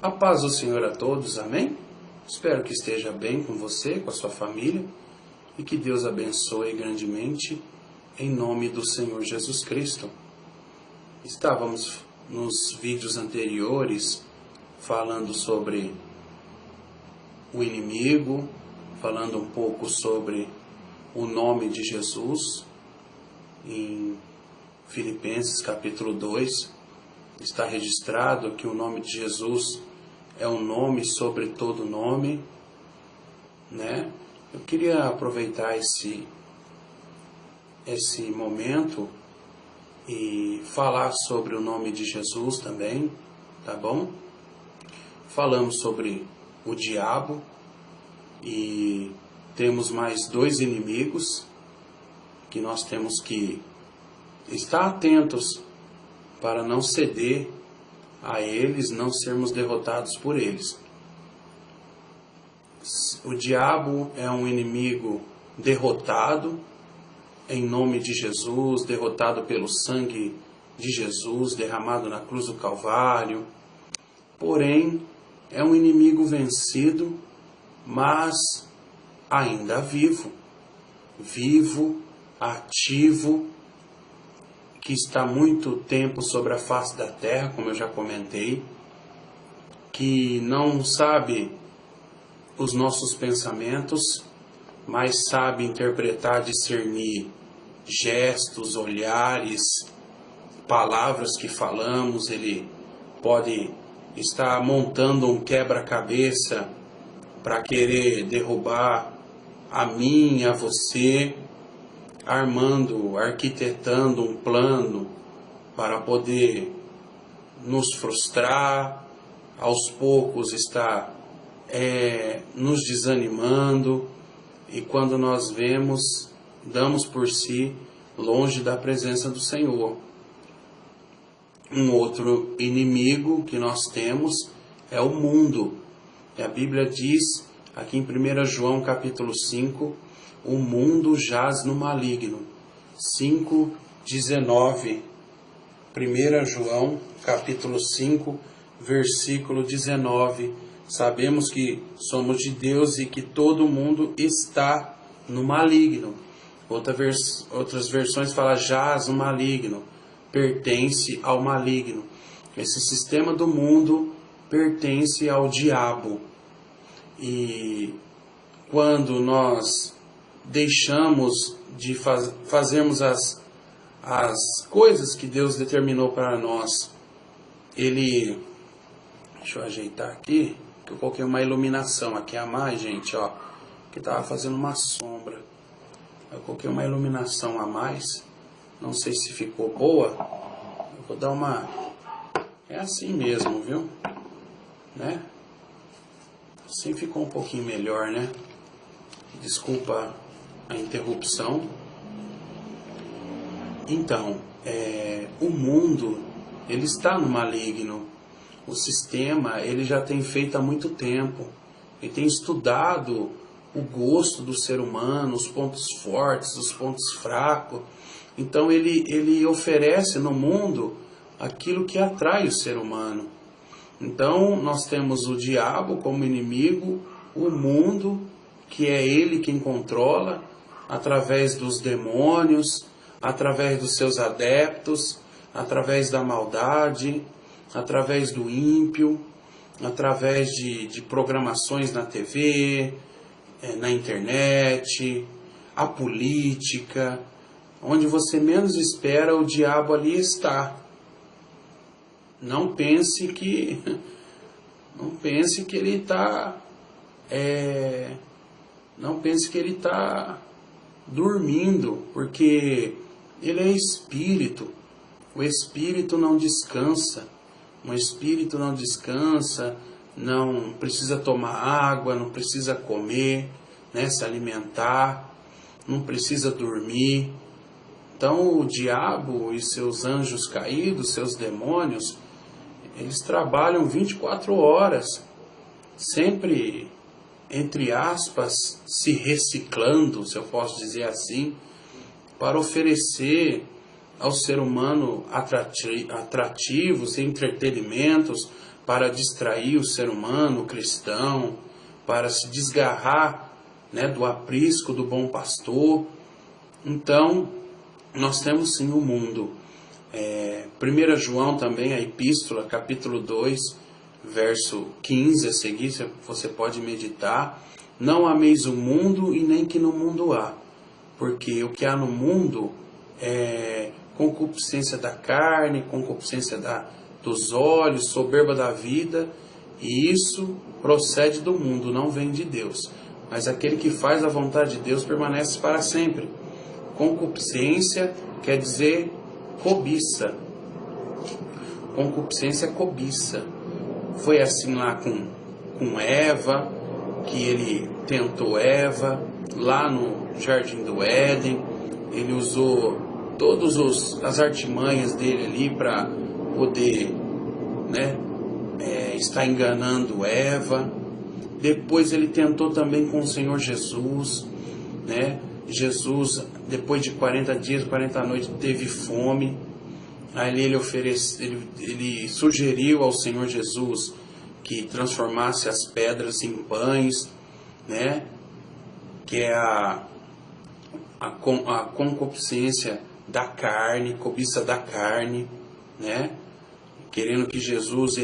A paz do Senhor a todos, amém? Espero que esteja bem com você, com a sua família, e que Deus abençoe grandemente, em nome do Senhor Jesus Cristo. Estávamos nos vídeos anteriores falando sobre o inimigo, falando um pouco sobre o nome de Jesus. Em Filipenses capítulo 2, está registrado que o nome de Jesus é um nome sobre todo nome, né? Eu queria aproveitar esse momento e falar sobre o nome de Jesus também, tá bom? Falamos sobre o diabo e temos mais dois inimigos que nós temos que estar atentos para não ceder a eles, não sermos derrotados por eles. O diabo é um inimigo derrotado em nome de Jesus, derrotado pelo sangue de Jesus derramado na cruz do Calvário. Porém, é um inimigo vencido, mas ainda vivo, ativo, que está muito tempo sobre a face da terra, como eu já comentei, que não sabe os nossos pensamentos, mas sabe interpretar, discernir gestos, olhares, palavras que falamos. Ele pode estar montando um quebra-cabeça para querer derrubar a mim, a você, arquitetando um plano para poder nos frustrar, aos poucos está nos desanimando, e quando nós vemos, damos por si longe da presença do Senhor. Um outro inimigo que nós temos é o mundo. E a Bíblia diz, aqui em 1 João capítulo 5, o mundo jaz no maligno. 5:19. 1 João, capítulo 5, versículo 19. Sabemos que somos de Deus e que todo mundo está no maligno. Outras versões falam jaz no maligno, pertence ao maligno. Esse sistema do mundo pertence ao diabo. E quando nós deixamos de fazermos as coisas que Deus determinou para nós, deixa eu ajeitar aqui, que eu coloquei uma iluminação aqui a mais, gente, ó, que estava fazendo uma sombra. Eu coloquei uma iluminação a mais, não sei se ficou boa. Eu vou dar uma, é assim mesmo, viu, né? Assim ficou um pouquinho melhor, né? Desculpa a interrupção. Então, o mundo, ele está no maligno. O sistema, ele já tem feito há muito tempo. Ele tem estudado o gosto do ser humano, os pontos fortes, os pontos fracos. Então, ele oferece no mundo aquilo que atrai o ser humano. Então, nós temos o diabo como inimigo, o mundo, que é ele quem controla, através dos demônios, através dos seus adeptos, através da maldade, através do ímpio, através de programações na TV, na internet, a política. Onde você menos espera, o diabo ali está. Não pense que ele está dormindo, porque ele é espírito. O espírito não descansa. Um espírito não descansa, não precisa tomar água, não precisa comer, né, se alimentar, não precisa dormir. Então o diabo e seus anjos caídos, seus demônios, eles trabalham 24 horas, sempre, entre aspas, se reciclando, se eu posso dizer assim, para oferecer ao ser humano atrativos, entretenimentos, para distrair o ser humano, o cristão, para se desgarrar, né, do aprisco do bom pastor. Então, nós temos sim o mundo. 1 João também, a epístola, capítulo 2, verso 15 a seguir, você pode meditar. Não ameis o mundo e nem que no mundo há, porque o que há no mundo é concupiscência da carne, concupiscência dos olhos, soberba da vida, e isso procede do mundo, não vem de Deus. Mas aquele que faz a vontade de Deus permanece para sempre. Concupiscência quer dizer cobiça. Concupiscência é cobiça. Foi assim lá com Eva, que ele tentou Eva, lá no Jardim do Éden. Ele usou todas as artimanhas dele ali para poder, né, estar enganando Eva. Depois ele tentou também com o Senhor Jesus, né? Jesus, depois de 40 dias, 40 noites, teve fome. Aí ele sugeriu ao Senhor Jesus que transformasse as pedras em pães, né? Que é a concupiscência da carne, cobiça da carne, né? Querendo que Jesus,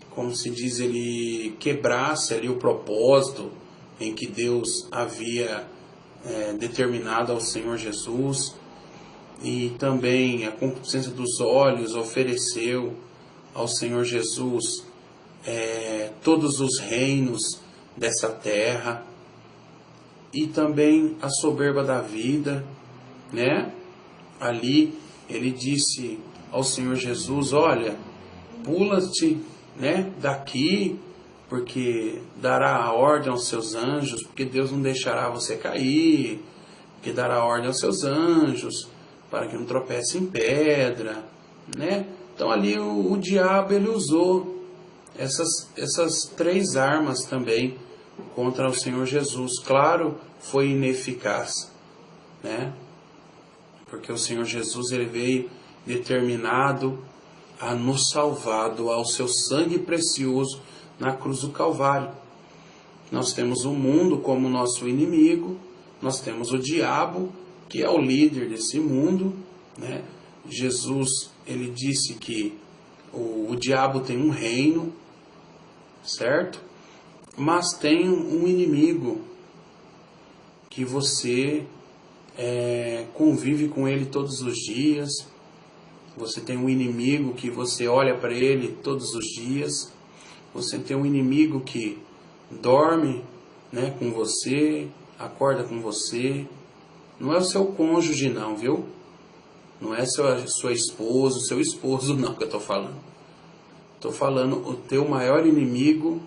como se diz, ele quebrasse ali o propósito em que Deus havia determinado ao Senhor Jesus. E também a concupiscência dos olhos ofereceu ao Senhor Jesus todos os reinos dessa terra, e também a soberba da vida, né? Ali ele disse ao Senhor Jesus: olha, pula-te, né, daqui, porque dará a ordem aos seus anjos, porque Deus não deixará você cair, porque dará ordem aos seus anjos para que não tropece em pedra, né? Então ali o diabo ele usou essas três armas também contra o Senhor Jesus. Claro, foi ineficaz, né? Porque o Senhor Jesus ele veio determinado a nos salvar, doar o seu sangue precioso na cruz do Calvário. Nós temos o mundo como nosso inimigo, nós temos o diabo, que é o líder desse mundo, né? Jesus, ele disse que o diabo tem um reino, certo? Mas tem um inimigo que você convive com ele todos os dias. Você tem um inimigo que você olha para ele todos os dias. Você tem um inimigo que dorme, né, com você, acorda com você. Não é o seu cônjuge não, viu? Não é sua esposa, seu esposo não que eu estou falando. Estou falando, o teu maior inimigo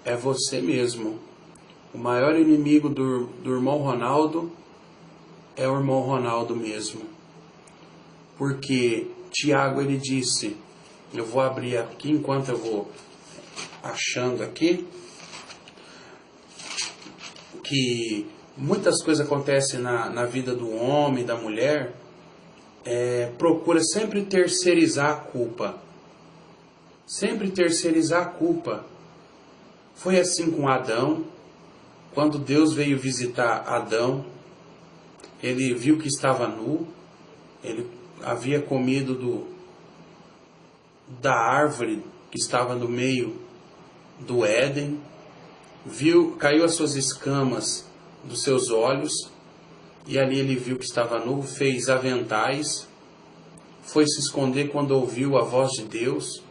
é você mesmo. O maior inimigo do irmão Ronaldo é o irmão Ronaldo mesmo. Porque Tiago ele disse, eu vou abrir aqui enquanto eu vou achando aqui, que muitas coisas acontecem na vida do homem, da mulher, procura sempre terceirizar a culpa. Sempre terceirizar a culpa. Foi assim com Adão. Quando Deus veio visitar Adão, ele viu que estava nu, ele havia comido da árvore que estava no meio do Éden, caiu as suas escamas dos seus olhos, e ali ele viu que estava nu, fez aventais, foi se esconder quando ouviu a voz de Deus,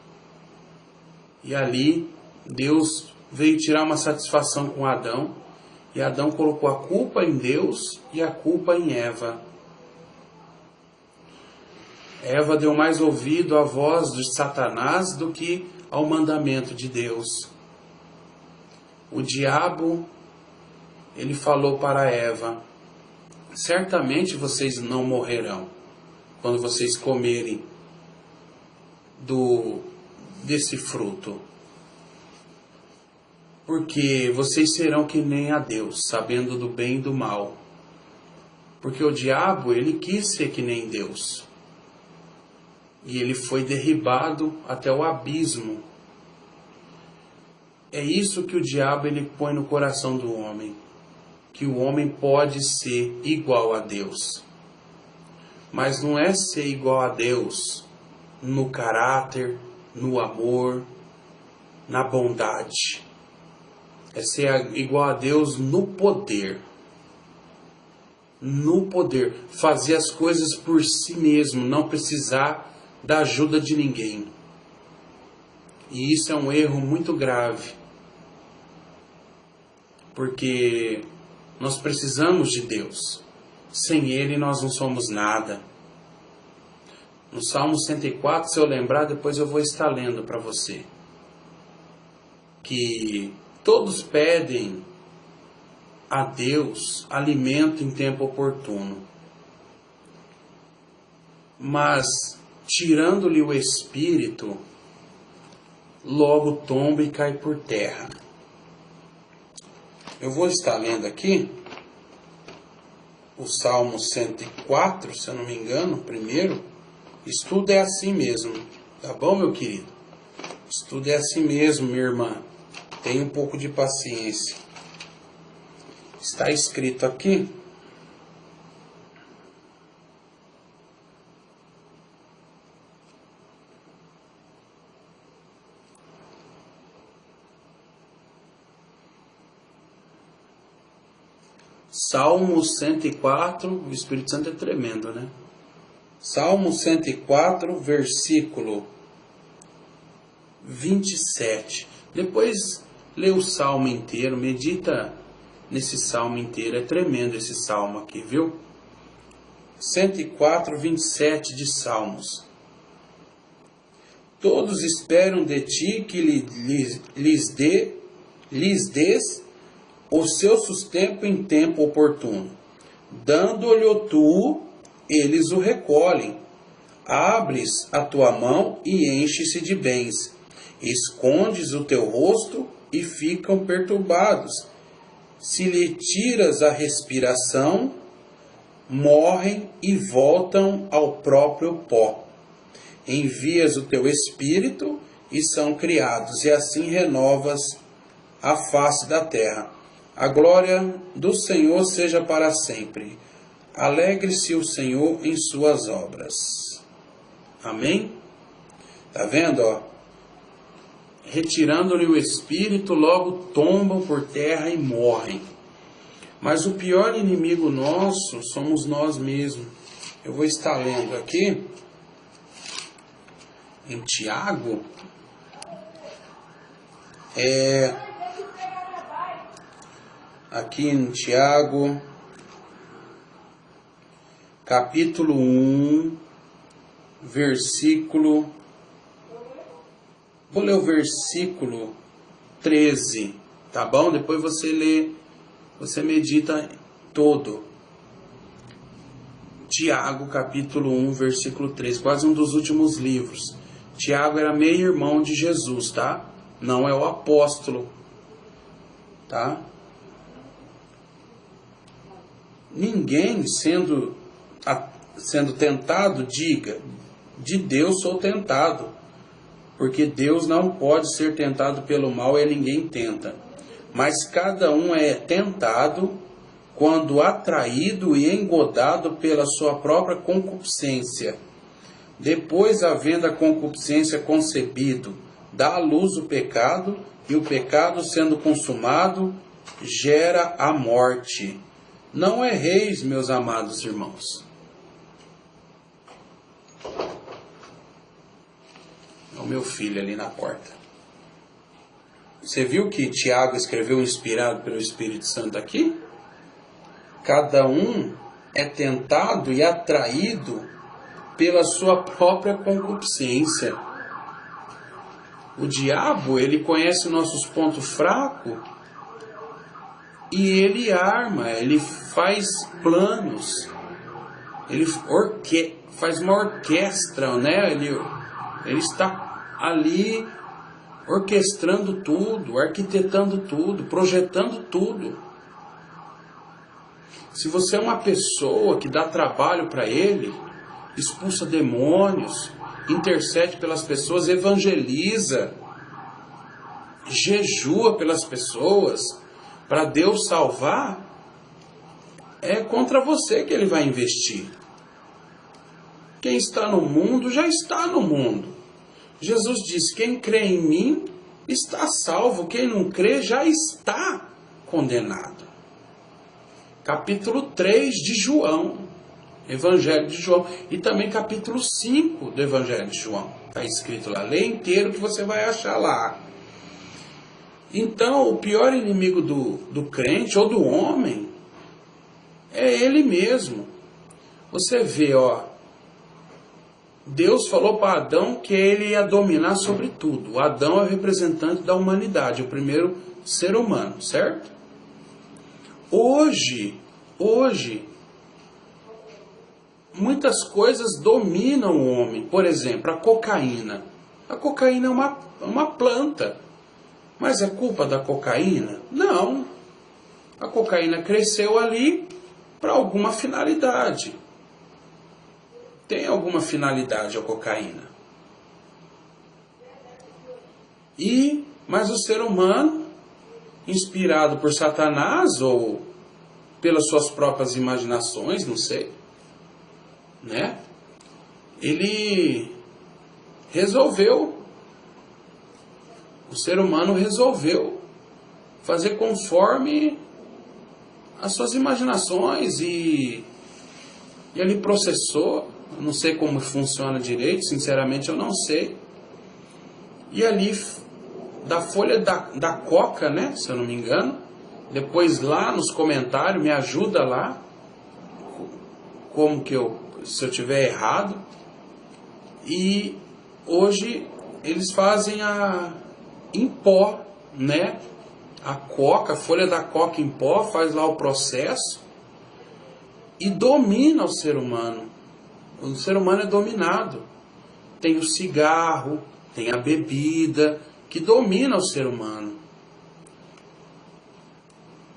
e ali Deus veio tirar uma satisfação com Adão, e Adão colocou a culpa em Deus e a culpa em Eva. Eva deu mais ouvido à voz de Satanás do que ao mandamento de Deus. O diabo, ele falou para Eva: certamente vocês não morrerão quando vocês comerem desse fruto, porque vocês serão que nem a Deus, sabendo do bem e do mal. Porque o diabo, ele quis ser que nem Deus. E ele foi derribado até o abismo. É isso que o diabo ele põe no coração do homem, que o homem pode ser igual a Deus. Mas não é ser igual a Deus no caráter, no amor, na bondade. É ser igual a Deus no poder. No poder. Fazer as coisas por si mesmo, não precisar da ajuda de ninguém. E isso é um erro muito grave. Porque nós precisamos de Deus. Sem Ele nós não somos nada. No Salmo 104, se eu lembrar, depois eu vou estar lendo para você. Que todos pedem a Deus alimento em tempo oportuno. Mas, tirando-lhe o espírito, logo tomba e cai por terra. Eu vou estar lendo aqui o Salmo 104, se eu não me engano, primeiro. Estudo é assim mesmo, tá bom, meu querido? Estudo é assim mesmo, minha irmã. Tenha um pouco de paciência. Está escrito aqui. Salmo 104, o Espírito Santo é tremendo, né? Salmo 104, versículo 27. Depois lê o salmo inteiro, medita nesse salmo inteiro. É tremendo esse salmo aqui, viu? 104, 27 de Salmos. Todos esperam de ti que lhes dês o seu sustento em tempo oportuno. Dando-lhe tu, eles o recolhem. Abres a tua mão e enche-se de bens. Escondes o teu rosto e ficam perturbados. Se lhe tiras a respiração, morrem e voltam ao próprio pó. Envias o teu espírito e são criados, e assim renovas a face da terra. A glória do Senhor seja para sempre. Alegre-se o Senhor em suas obras. Amém? Tá vendo, ó? Retirando-lhe o espírito, logo tombam por terra e morrem. Mas o pior inimigo nosso somos nós mesmos. Eu vou estar lendo aqui em Tiago. Aqui em Tiago, capítulo 1, versículo... Vou ler o versículo 13, tá bom? Depois você lê, você medita todo. Tiago, capítulo 1, versículo 13, quase um dos últimos livros. Tiago era meio-irmão de Jesus, tá? Não é o apóstolo, tá? Ninguém sendo tentado, diga, de Deus sou tentado. Porque Deus não pode ser tentado pelo mal e ninguém tenta. Mas cada um é tentado quando atraído e engodado pela sua própria concupiscência. Depois, havendo a concupiscência concebido, dá à luz o pecado, e o pecado, sendo consumado, gera a morte. Não erreis, meus amados irmãos. É o meu filho ali na porta. Você viu que Tiago escreveu inspirado pelo Espírito Santo aqui? Cada um é tentado e atraído pela sua própria concupiscência. O diabo, ele conhece nossos pontos fracos e ele arma, ele faz planos, ele faz uma orquestra, né? Ele está ali orquestrando tudo, arquitetando tudo, projetando tudo. Se você é uma pessoa que dá trabalho para ele, expulsa demônios, intercede pelas pessoas, evangeliza, jejua pelas pessoas para Deus salvar, é contra você que ele vai investir. Quem está no mundo já está no mundo. Jesus disse: quem crê em mim está salvo, quem não crê já está condenado. Capítulo 3 de João, Evangelho de João, e também capítulo 5 do Evangelho de João. Está escrito lá, lê inteiro que você vai achar lá. Então, o pior inimigo do crente ou do homem é ele mesmo. Você vê, Deus falou para Adão que ele ia dominar sobre tudo. O Adão é o representante da humanidade, o primeiro ser humano, certo? Hoje, muitas coisas dominam o homem. Por exemplo, a cocaína. A cocaína é uma planta. Mas é culpa da cocaína? Não. A cocaína cresceu ali para alguma finalidade. Tem alguma finalidade a cocaína. Mas o ser humano, inspirado por Satanás ou pelas suas próprias imaginações, não sei, né? O ser humano resolveu fazer conforme as suas imaginações e ele processou. Eu não sei como funciona direito, sinceramente eu não sei. E ali, da folha da coca, né, se eu não me engano, depois lá nos comentários, me ajuda lá, se eu tiver errado. E hoje eles fazem em pó, né, a folha da coca em pó, faz lá o processo e domina o ser humano. O ser humano é dominado. Tem o cigarro, tem a bebida, que domina o ser humano.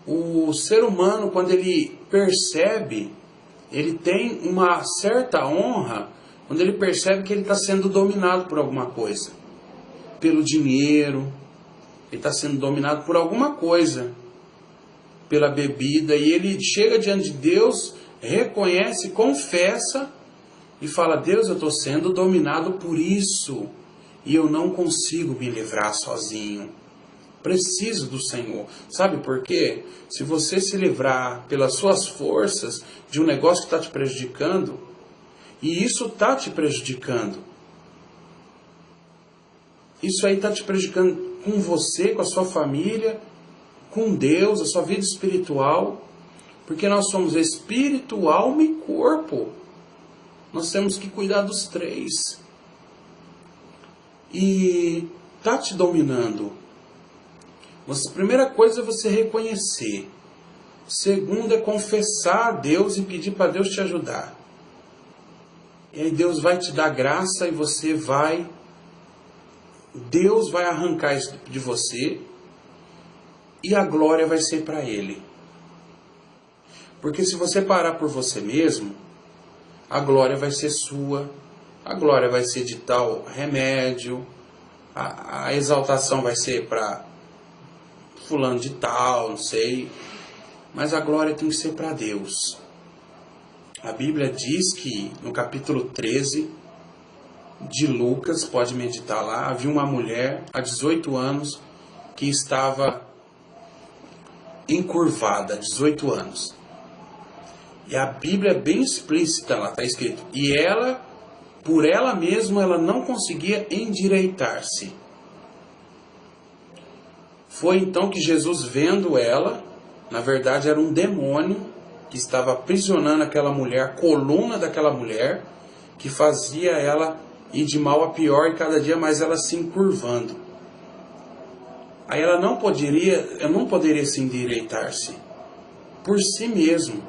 O ser humano, quando ele percebe, ele tem uma certa honra, quando ele percebe que ele está sendo dominado por alguma coisa. Pelo dinheiro, ele está sendo dominado por alguma coisa. Pela bebida, e ele chega diante de Deus, reconhece, confessa, e fala: Deus, eu estou sendo dominado por isso, e eu não consigo me livrar sozinho. Preciso do Senhor. Sabe por quê? Se você se livrar pelas suas forças de um negócio que está te prejudicando, e isso está te prejudicando, isso aí está te prejudicando com você, com a sua família, com Deus, a sua vida espiritual, porque nós somos espírito, alma e corpo. Nós temos que cuidar dos três. E está te dominando. A primeira coisa é você reconhecer. Segundo é confessar a Deus e pedir para Deus te ajudar. E aí Deus vai te dar graça e Deus vai arrancar isso de você e a glória vai ser para Ele. Porque se você parar por você mesmo, a glória vai ser sua, a glória vai ser de tal remédio, a exaltação vai ser para fulano de tal, não sei, mas a glória tem que ser para Deus. A Bíblia diz que no capítulo 13 de Lucas, pode meditar lá, havia uma mulher há 18 anos que estava encurvada, 18 anos. E a Bíblia é bem explícita lá, está escrito. E ela, por ela mesma, ela não conseguia endireitar-se. Foi então que Jesus, vendo ela, na verdade era um demônio que estava aprisionando aquela mulher, a coluna daquela mulher, que fazia ela ir de mal a pior e cada dia mais ela se encurvando. Aí ela não poderia se endireitar-se por si mesmo.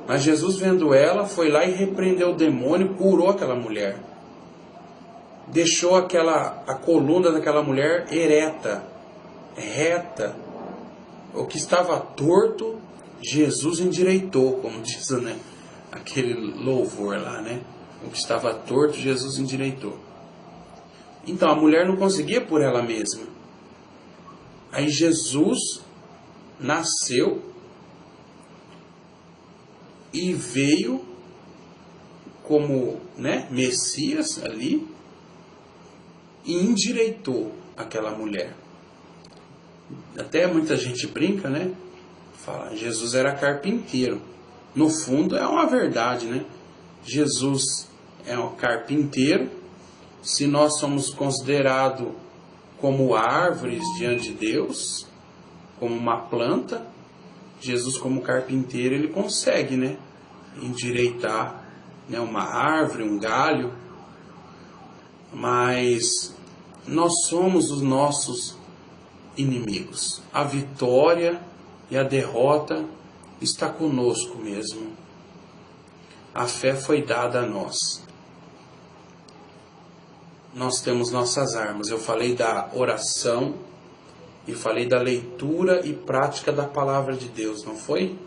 Mas Jesus, vendo ela, foi lá e repreendeu o demônio, curou aquela mulher. Deixou a coluna daquela mulher ereta, reta. O que estava torto, Jesus endireitou, como diz, né, aquele louvor lá, né? O que estava torto, Jesus endireitou. Então, a mulher não conseguia por ela mesma. Aí Jesus nasceu e veio como, né, Messias ali e endireitou aquela mulher. Até muita gente brinca, né? Fala, Jesus era carpinteiro. No fundo é uma verdade, né? Jesus é um carpinteiro. Se nós somos considerados como árvores diante de Deus, como uma planta, Jesus como carpinteiro, ele consegue, né, endireitar, né, uma árvore, um galho. Mas nós somos os nossos inimigos. A vitória e a derrota está conosco mesmo. A fé foi dada a nós. Nós temos nossas armas. Eu falei da oração e falei da leitura e prática da palavra de Deus, não foi?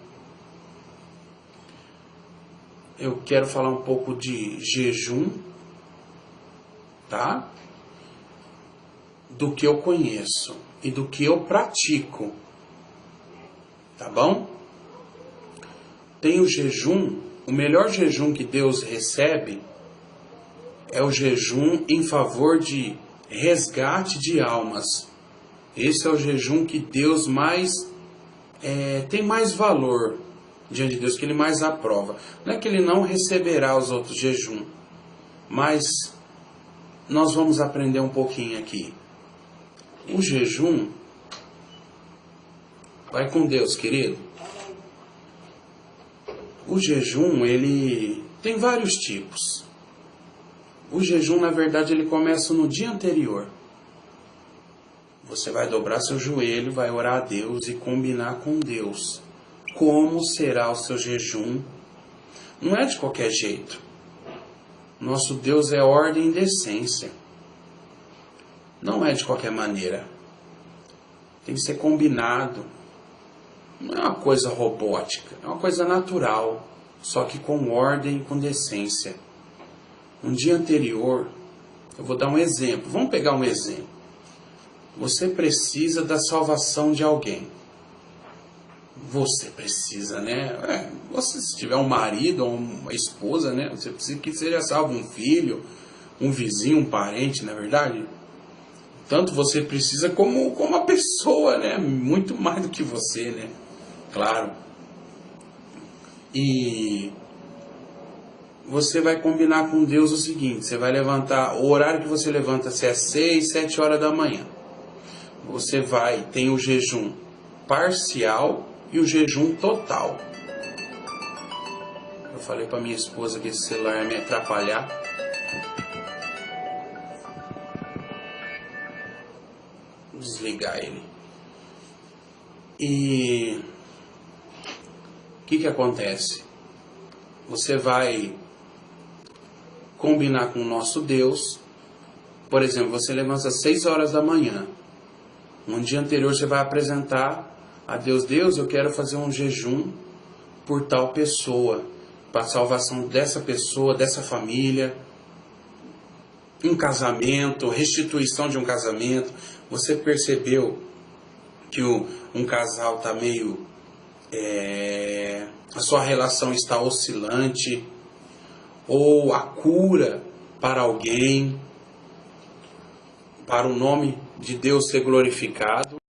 Eu quero falar um pouco de jejum, tá? Do que eu conheço e do que eu pratico, tá bom? Tem o jejum, o melhor jejum que Deus recebe é o jejum em favor de resgate de almas. Esse é o jejum que Deus mais tem mais valor diante de Deus, que Ele mais aprova. Não é que Ele não receberá os outros jejum, mas nós vamos aprender um pouquinho aqui. O jejum, vai com Deus, querido. O jejum, ele tem vários tipos. O jejum, na verdade, ele começa no dia anterior. Você vai dobrar seu joelho, vai orar a Deus e combinar com Deus como será o seu jejum. Não é de qualquer jeito. Nosso Deus é ordem e decência. Não é de qualquer maneira. Tem que ser combinado. Não é uma coisa robótica, é uma coisa natural, só que com ordem e com decência. Um dia anterior, eu vou dar um exemplo. Vamos pegar um exemplo. Você precisa da salvação de alguém. Você precisa, né? Você, se tiver um marido ou uma esposa, né? Você precisa que seja salvo um filho, um vizinho, um parente, não é verdade? Tanto você precisa como a pessoa, né? Muito mais do que você, né? Claro. E você vai combinar com Deus o seguinte: você vai levantar, o horário que você levanta, se é 6, 7 horas da manhã. Você tem o jejum parcial e o jejum total. Eu falei para minha esposa que esse celular ia me atrapalhar. Vou desligar ele. E o que acontece? Você vai combinar com o nosso Deus. Por exemplo, você levanta às 6 horas da manhã. Um dia anterior você vai apresentar a Deus: Deus, eu quero fazer um jejum por tal pessoa, para a salvação dessa pessoa, dessa família, um casamento, restituição de um casamento. Você percebeu que um casal está meio... a sua relação está oscilante, ou a cura para alguém, para o nome de Deus ser glorificado.